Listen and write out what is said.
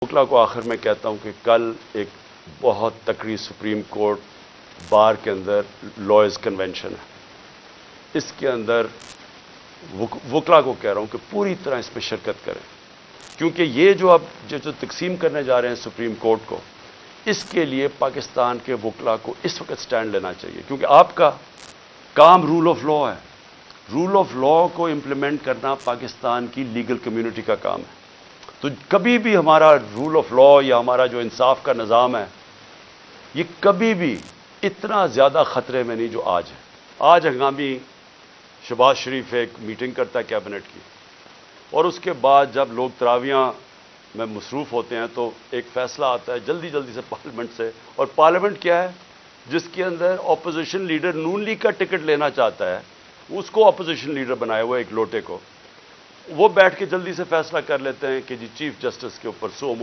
وکلا کو آخر میں کہتا ہوں کہ کل ایک بہت تکڑی سپریم کورٹ بار کے اندر لائرز کنونشن ہے. اس کے اندر وکلا کو کہہ رہا ہوں کہ پوری طرح اس میں شرکت کریں، کیونکہ یہ جو اب جو تقسیم کرنے جا رہے ہیں سپریم کورٹ کو، اس کے لیے پاکستان کے وکلا کو اس وقت سٹینڈ لینا چاہیے، کیونکہ آپ کا کام رول آف لا ہے. رول آف لا کو امپلیمنٹ کرنا پاکستان کی لیگل کمیونٹی کا کام ہے. تو کبھی بھی ہمارا رول آف لا یا ہمارا جو انصاف کا نظام ہے، یہ کبھی بھی اتنا زیادہ خطرے میں نہیں جو آج ہے. آج ہنگامی شہباز شریف ایک میٹنگ کرتا ہے کیبنٹ کی، اور اس کے بعد جب لوگ تراویحاں میں مصروف ہوتے ہیں تو ایک فیصلہ آتا ہے جلدی جلدی سے پارلیمنٹ سے. اور پارلیمنٹ کیا ہے؟ جس کے اندر اپوزیشن لیڈر نون لیگ کا ٹکٹ لینا چاہتا ہے، اس کو اپوزیشن لیڈر بنایا ہوا ایک لوٹے کو، وہ بیٹھ کے جلدی سے فیصلہ کر لیتے ہیں کہ جی چیف جسٹس کے اوپر سو